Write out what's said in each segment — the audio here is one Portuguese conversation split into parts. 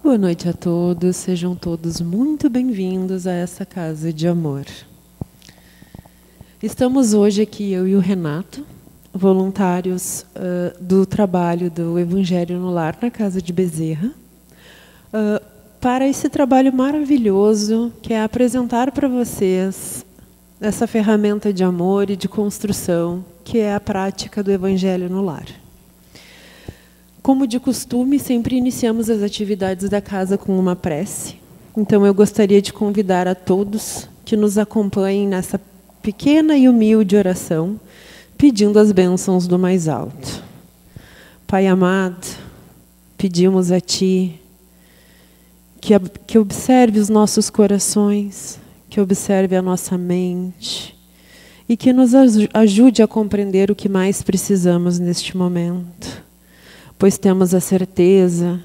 Boa noite a todos, sejam todos muito bem-vindos a essa casa de amor. Estamos hoje aqui, eu e o Renato, voluntários do trabalho do Evangelho no Lar na Casa de Bezerra, para esse trabalho maravilhoso que é apresentar para vocês essa ferramenta de amor e de construção que é a prática do Evangelho no Lar. Como de costume, sempre iniciamos as atividades da casa com uma prece. Então, eu gostaria de convidar a todos que nos acompanhem nessa pequena e humilde oração, pedindo as bênçãos do mais alto. Pai amado, pedimos a Ti que observe os nossos corações, que observe a nossa mente e que nos ajude a compreender o que mais precisamos neste momento. Pois temos a certeza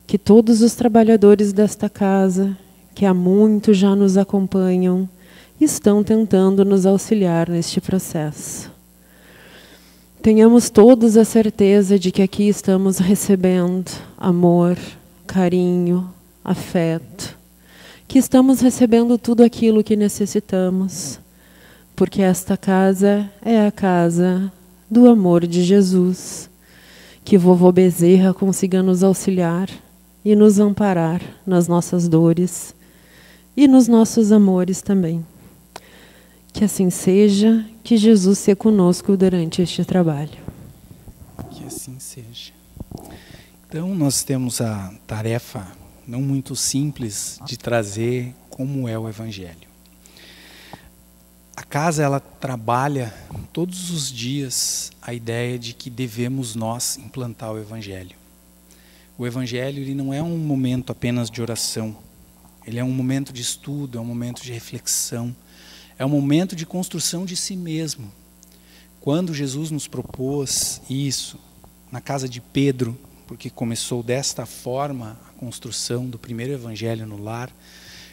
que todos os trabalhadores desta casa, que há muito já nos acompanham, estão tentando nos auxiliar neste processo. Tenhamos todos a certeza de que aqui estamos recebendo amor, carinho, afeto, que estamos recebendo tudo aquilo que necessitamos, porque esta casa é a casa do amor de Jesus. Que vovô Bezerra consiga nos auxiliar e nos amparar nas nossas dores e nos nossos amores também. Que assim seja, que Jesus seja conosco durante este trabalho. Que assim seja. Então, nós temos a tarefa não muito simples de trazer como é o Evangelho. A casa, ela trabalha todos os dias a ideia de que devemos nós implantar o Evangelho. O Evangelho, ele não é um momento apenas de oração. Ele é um momento de estudo, é um momento de reflexão, é um momento de construção de si mesmo. Quando Jesus nos propôs isso, na casa de Pedro, porque começou desta forma a construção do primeiro Evangelho no lar,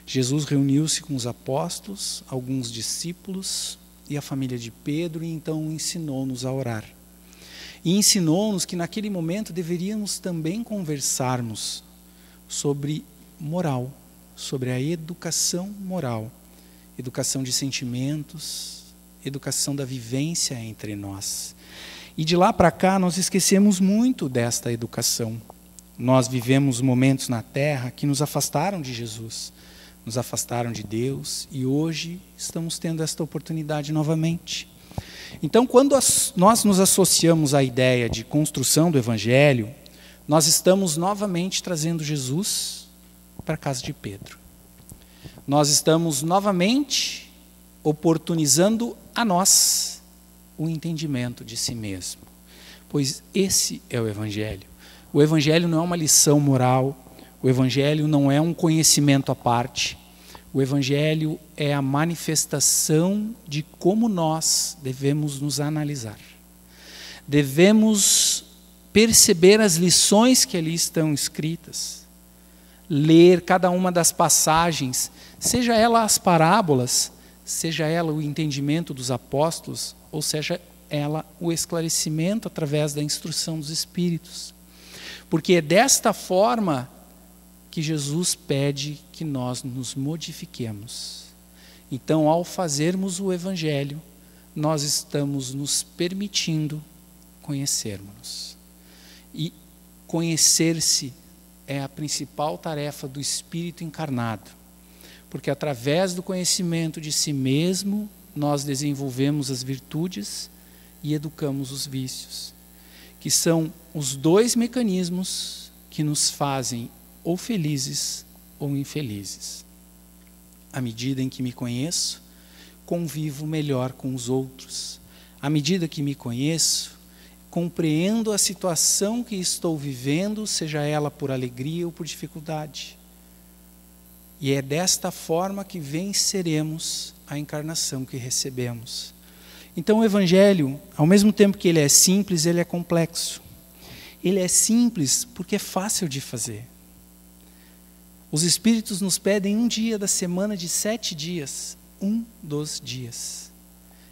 Jesus reuniu-se com os apóstolos, alguns discípulos e a família de Pedro, e então ensinou-nos a orar. E ensinou-nos que naquele momento deveríamos também conversarmos sobre moral, sobre a educação moral, educação de sentimentos, educação da vivência entre nós. E de lá para cá nós esquecemos muito desta educação. Nós vivemos momentos na terra que nos afastaram de Jesus, nos afastaram de Deus, e hoje estamos tendo esta oportunidade novamente. Então, quando nós nos associamos à ideia de construção do Evangelho, nós estamos novamente trazendo Jesus para a casa de Pedro. Nós estamos novamente oportunizando a nós o entendimento de si mesmo. Pois esse é o Evangelho. O Evangelho não é uma lição moral, o Evangelho não é um conhecimento à parte. O Evangelho é a manifestação de como nós devemos nos analisar. Devemos perceber as lições que ali estão escritas, ler cada uma das passagens, seja ela as parábolas, seja ela o entendimento dos apóstolos, ou seja ela o esclarecimento através da instrução dos Espíritos. Porque é desta forma que Jesus pede que nós nos modifiquemos. Então, ao fazermos o Evangelho, nós estamos nos permitindo conhecermos. E conhecer-se é a principal tarefa do Espírito encarnado, porque através do conhecimento de si mesmo, nós desenvolvemos as virtudes e educamos os vícios, que são os dois mecanismos que nos fazem ou felizes ou infelizes. À medida em que me conheço, convivo melhor com os outros. À medida que me conheço, compreendo a situação que estou vivendo, seja ela por alegria ou por dificuldade. E é desta forma que venceremos a encarnação que recebemos. Então o Evangelho, ao mesmo tempo que ele é simples, ele é complexo. Ele é simples porque é fácil de fazer. Os Espíritos nos pedem um dia da semana de 7 dias, um dos dias.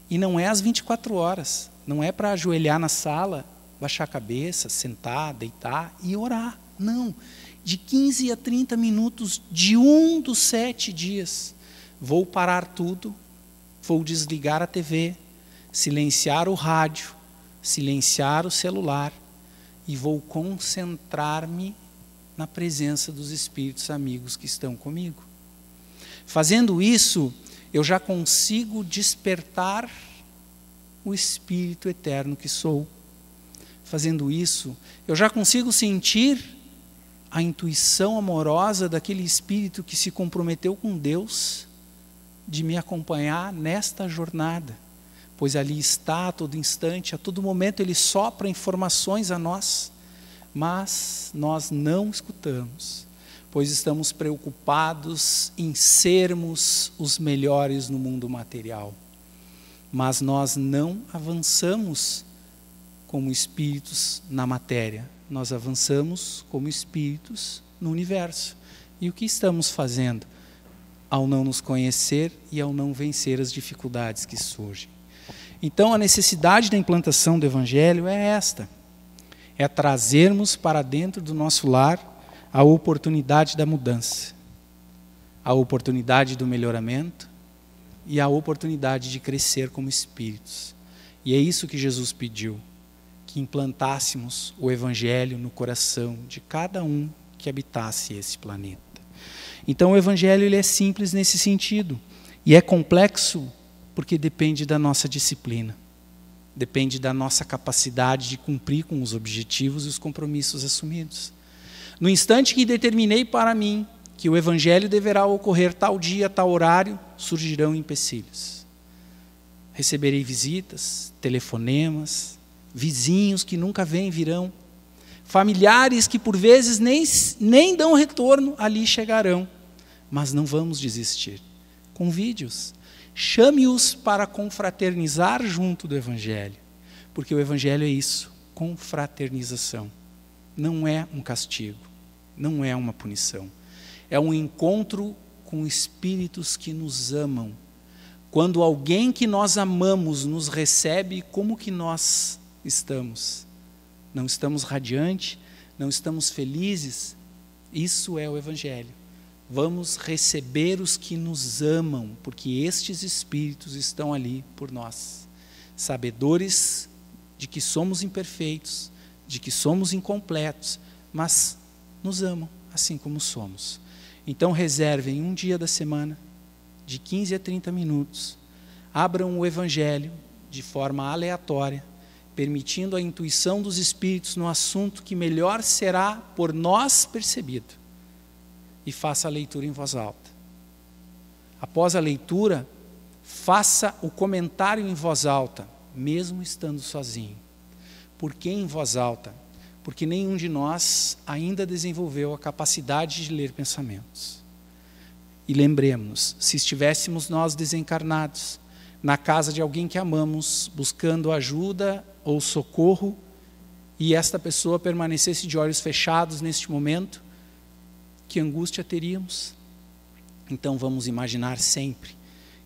E não é às 24 horas, não é para ajoelhar na sala, baixar a cabeça, sentar, deitar e orar. Não, de 15 a 30 minutos de um dos 7 dias. Vou parar tudo, vou desligar a TV, silenciar o rádio, silenciar o celular e vou concentrar-me na presença dos espíritos amigos que estão comigo. Fazendo isso, eu já consigo despertar o espírito eterno que sou. Fazendo isso, eu já consigo sentir a intuição amorosa daquele espírito que se comprometeu com Deus de me acompanhar nesta jornada, pois ali está a todo instante, a todo momento ele sopra informações a nós, mas nós não escutamos, pois estamos preocupados em sermos os melhores no mundo material, mas nós não avançamos como espíritos na matéria, nós avançamos como espíritos no universo. E o que estamos fazendo ao não nos conhecer e ao não vencer as dificuldades que surgem? Então a necessidade da implantação do Evangelho é esta, é trazermos para dentro do nosso lar a oportunidade da mudança, a oportunidade do melhoramento e a oportunidade de crescer como espíritos. E é isso que Jesus pediu, que implantássemos o Evangelho no coração de cada um que habitasse esse planeta. Então o Evangelho ele é simples nesse sentido, e é complexo porque depende da nossa disciplina, depende da nossa capacidade de cumprir com os objetivos e os compromissos assumidos. No instante que determinei para mim que o Evangelho deverá ocorrer tal dia, tal horário, surgirão empecilhos. Receberei visitas, telefonemas, vizinhos que nunca vêm virão, familiares que por vezes nem dão retorno, ali chegarão, mas não vamos desistir. Convide-os, chame-os para confraternizar junto do Evangelho, porque o Evangelho é isso, confraternização. Não é um castigo, não é uma punição, é um encontro com espíritos que nos amam. Quando alguém que nós amamos nos recebe, como que nós estamos? Não estamos radiantes? Não estamos felizes? Isso é o Evangelho. Vamos receber os que nos amam, porque estes espíritos estão ali por nós, sabedores de que somos imperfeitos, de que somos incompletos, mas nos amam assim como somos. Então reservem um dia da semana, de 15 a 30 minutos, abram o Evangelho de forma aleatória, permitindo a intuição dos espíritos no assunto que melhor será por nós percebido, e faça a leitura em voz alta. Após a leitura, faça o comentário em voz alta, mesmo estando sozinho. Por que em voz alta? Porque nenhum de nós ainda desenvolveu a capacidade de ler pensamentos. E lembremos-nos, se estivéssemos nós desencarnados, na casa de alguém que amamos, buscando ajuda ou socorro, e esta pessoa permanecesse de olhos fechados neste momento, que angústia teríamos? Então vamos imaginar sempre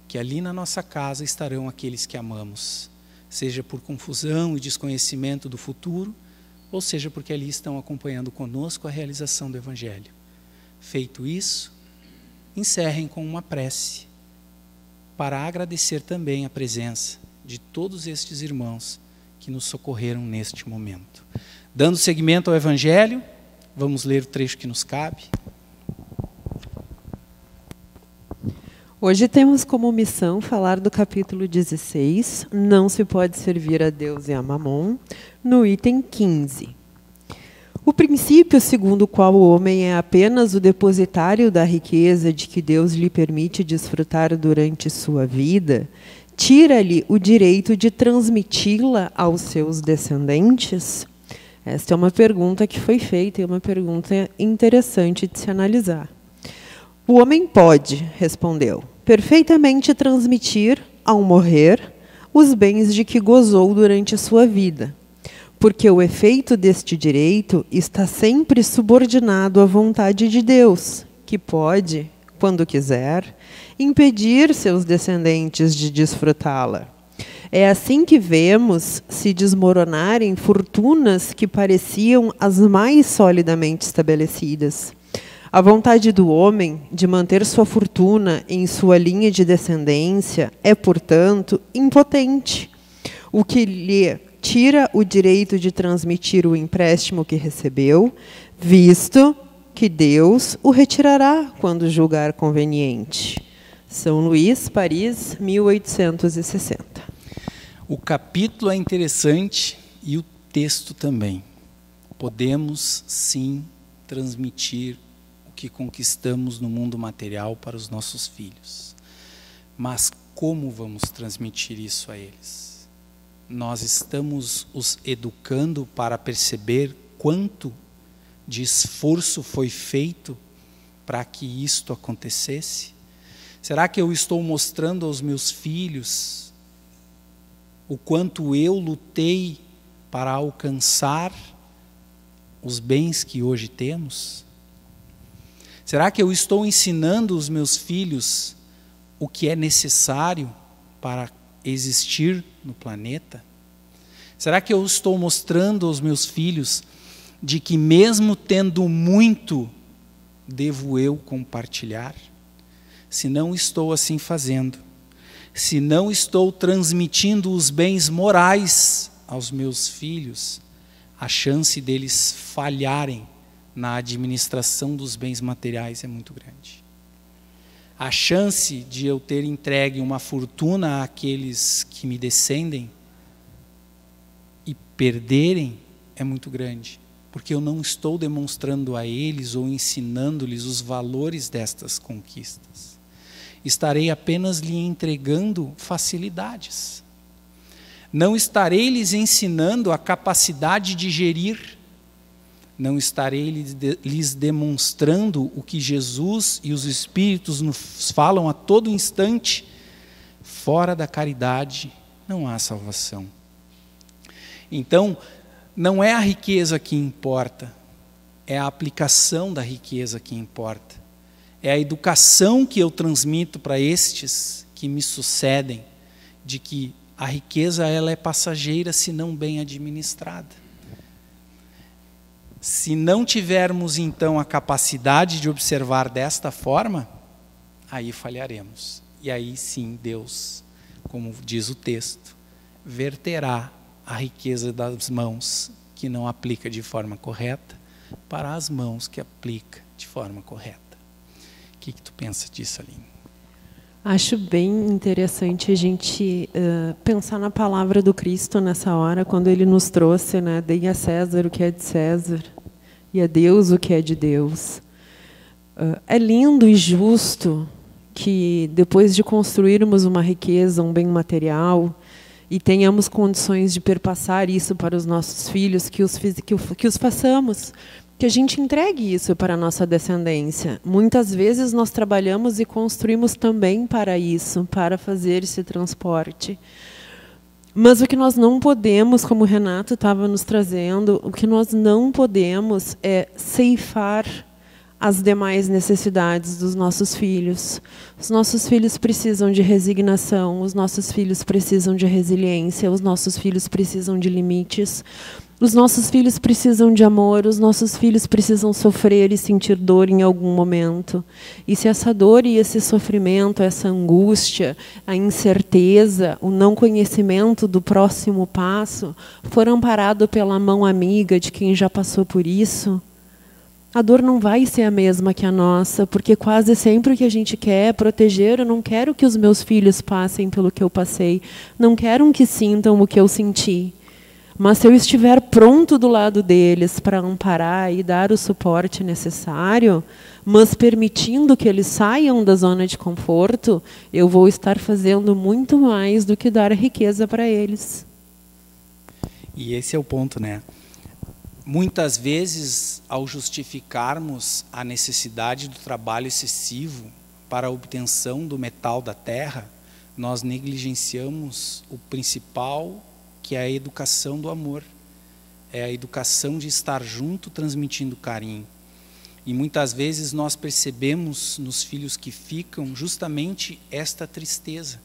que ali na nossa casa estarão aqueles que amamos, seja por confusão e desconhecimento do futuro, ou seja porque ali estão acompanhando conosco a realização do Evangelho. Feito isso, encerrem com uma prece, para agradecer também a presença de todos estes irmãos que nos socorreram neste momento. Dando seguimento ao Evangelho, vamos ler o trecho que nos cabe. Hoje temos como missão falar do capítulo 16, Não se pode servir a Deus e a Mamon, no item 15. O princípio segundo o qual o homem é apenas o depositário da riqueza de que Deus lhe permite desfrutar durante sua vida, tira-lhe o direito de transmiti-la aos seus descendentes? Esta é uma pergunta que foi feita e é uma pergunta interessante de se analisar. O homem pode, respondeu, perfeitamente transmitir, ao morrer, os bens de que gozou durante a sua vida, porque o efeito deste direito está sempre subordinado à vontade de Deus, que pode, quando quiser, impedir seus descendentes de desfrutá-la. É assim que vemos se desmoronarem fortunas que pareciam as mais solidamente estabelecidas. A vontade do homem de manter sua fortuna em sua linha de descendência é, portanto, impotente, o que lhe tira o direito de transmitir o empréstimo que recebeu, visto que Deus o retirará quando julgar conveniente. São Luís, Paris, 1860. O capítulo é interessante e o texto também. Podemos, sim, transmitir o que conquistamos no mundo material para os nossos filhos. Mas como vamos transmitir isso a eles? Nós estamos os educando para perceber quanto de esforço foi feito para que isto acontecesse? Será que eu estou mostrando aos meus filhos o quanto eu lutei para alcançar os bens que hoje temos? Será que eu estou ensinando os meus filhos o que é necessário para existir no planeta? Será que eu estou mostrando aos meus filhos de que mesmo tendo muito, devo eu compartilhar? Se não estou assim fazendo, se não estou transmitindo os bens morais aos meus filhos, a chance deles falharem na administração dos bens materiais é muito grande. A chance de eu ter entregue uma fortuna àqueles que me descendem e perderem é muito grande, porque eu não estou demonstrando a eles ou ensinando-lhes os valores destas conquistas. Estarei apenas lhe entregando facilidades. Não estarei lhes ensinando a capacidade de gerir. Não estarei lhes demonstrando o que Jesus e os Espíritos nos falam a todo instante. Fora da caridade não há salvação. Então, não é a riqueza que importa, é a aplicação da riqueza que importa. É a educação que eu transmito para estes que me sucedem, de que a riqueza ela é passageira se não bem administrada. Se não tivermos então a capacidade de observar desta forma, aí falharemos. E aí sim Deus, como diz o texto, verterá a riqueza das mãos que não aplica de forma correta para as mãos que aplica de forma correta. O que tu pensa disso, Aline? Acho bem interessante a gente pensar na palavra do Cristo nessa hora, quando Ele nos trouxe, né, dei a César o que é de César e a Deus o que é de Deus. É lindo e justo que, depois de construirmos uma riqueza, um bem material, e tenhamos condições de perpassar isso para os nossos filhos, que os façamos, que a gente entregue isso para a nossa descendência. Muitas vezes nós trabalhamos e construímos também para isso, para fazer esse transporte. Mas o que nós não podemos, como o Renato estava nos trazendo, o que nós não podemos é ceifar as demais necessidades dos nossos filhos. Os nossos filhos precisam de resignação, os nossos filhos precisam de resiliência, os nossos filhos precisam de limites. Os nossos filhos precisam de amor, os nossos filhos precisam sofrer e sentir dor em algum momento. E se essa dor e esse sofrimento, essa angústia, a incerteza, o não conhecimento do próximo passo for amparado pela mão amiga de quem já passou por isso, a dor não vai ser a mesma que a nossa, porque quase sempre o que a gente quer é proteger. Eu não quero que os meus filhos passem pelo que eu passei, não quero que sintam o que eu senti. Mas se eu estiver pronto do lado deles para amparar e dar o suporte necessário, mas permitindo que eles saiam da zona de conforto, eu vou estar fazendo muito mais do que dar riqueza para eles. E esse é o ponto, né? Muitas vezes, ao justificarmos a necessidade do trabalho excessivo para a obtenção do metal da terra, nós negligenciamos o principal, que é a educação do amor. É a educação de estar junto, transmitindo carinho. E muitas vezes nós percebemos nos filhos que ficam justamente esta tristeza.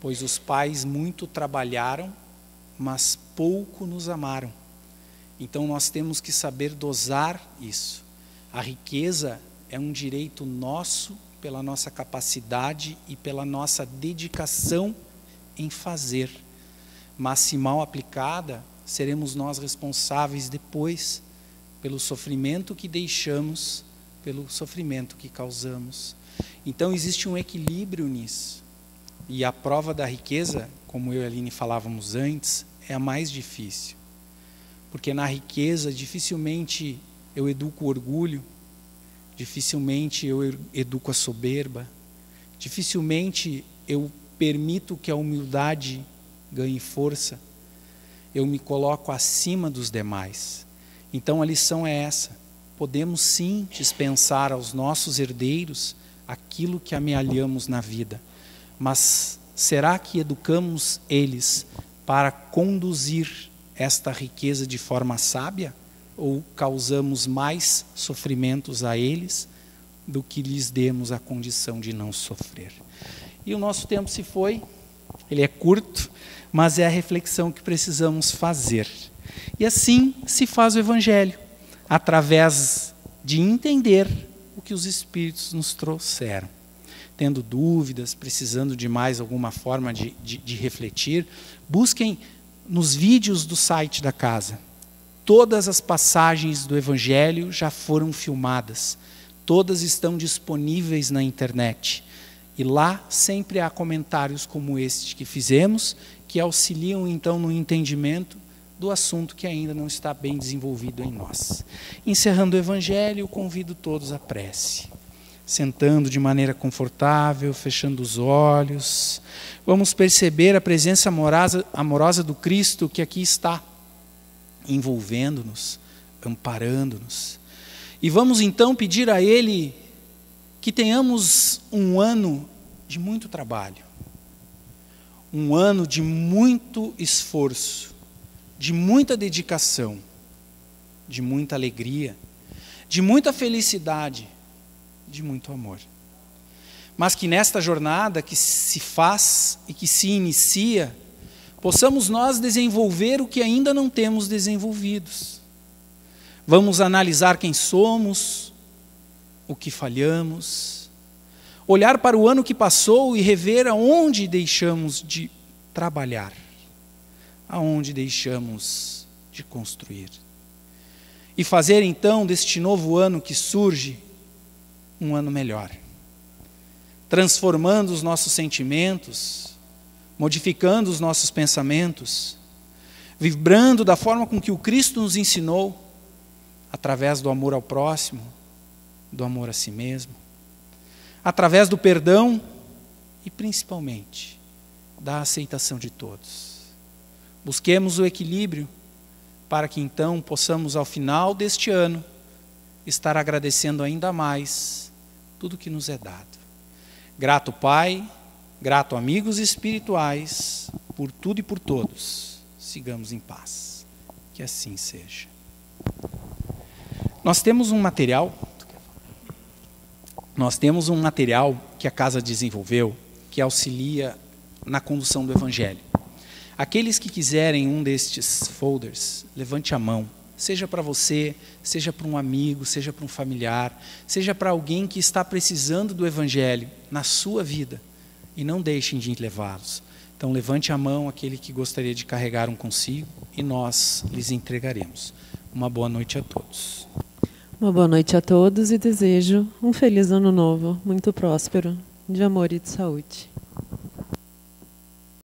pois os pais muito trabalharam, mas pouco nos amaram. Então nós temos que saber dosar isso. A riqueza é um direito nosso pela nossa capacidade e pela nossa dedicação em fazer. Mas se mal aplicada, seremos nós responsáveis depois pelo sofrimento que deixamos, pelo sofrimento que causamos. Então existe um equilíbrio nisso. E a prova da riqueza, como eu e a Aline falávamos antes, é a mais difícil. Porque na riqueza dificilmente eu educo o orgulho, dificilmente eu educo a soberba, dificilmente eu permito que a humildade ganhe força, eu me coloco acima dos demais. Então a lição é essa: podemos sim dispensar aos nossos herdeiros aquilo que amealhamos na vida, mas será que educamos eles para conduzir esta riqueza de forma sábia? Ou causamos mais sofrimentos a eles do que lhes demos a condição de não sofrer? E o nosso tempo se foi, ele é curto, mas é a reflexão que precisamos fazer. E assim se faz o Evangelho, através de entender o que os Espíritos nos trouxeram. Tendo dúvidas, precisando de mais alguma forma de refletir, busquem nos vídeos do site da casa. Todas as passagens do Evangelho já foram filmadas. Todas estão disponíveis na internet. E lá sempre há comentários como este que fizemos, que auxiliam então no entendimento do assunto que ainda não está bem desenvolvido em nós. Encerrando o Evangelho, convido todos à prece. Sentando de maneira confortável, fechando os olhos. Vamos perceber a presença amorosa do Cristo que aqui está, envolvendo-nos, amparando-nos. E vamos então pedir a Ele que tenhamos um ano de muito trabalho, um ano de muito esforço, de muita dedicação, de muita alegria, de muita felicidade, de muito amor. Mas que nesta jornada que se faz e que se inicia, possamos nós desenvolver o que ainda não temos desenvolvidos. Vamos analisar quem somos, o que falhamos, olhar para o ano que passou e rever aonde deixamos de trabalhar, aonde deixamos de construir. E fazer então deste novo ano que surge um ano melhor, transformando os nossos sentimentos, modificando os nossos pensamentos, vibrando da forma com que o Cristo nos ensinou, através do amor ao próximo, do amor a si mesmo, através do perdão e principalmente da aceitação de todos. Busquemos o equilíbrio para que então possamos ao final deste ano estar agradecendo ainda mais tudo que nos é dado. Grato Pai, grato amigos espirituais, por tudo e por todos. Sigamos em paz. Que assim seja. Nós temos um material que a casa desenvolveu, que auxilia na condução do Evangelho. Aqueles que quiserem um destes folders, levante a mão. Seja para você, seja para um amigo, seja para um familiar, seja para alguém que está precisando do Evangelho na sua vida. E não deixem de levá-los. Então levante a mão aquele que gostaria de carregar um consigo e nós lhes entregaremos. Uma boa noite a todos. Uma boa noite a todos e desejo um feliz ano novo, muito próspero, de amor e de saúde.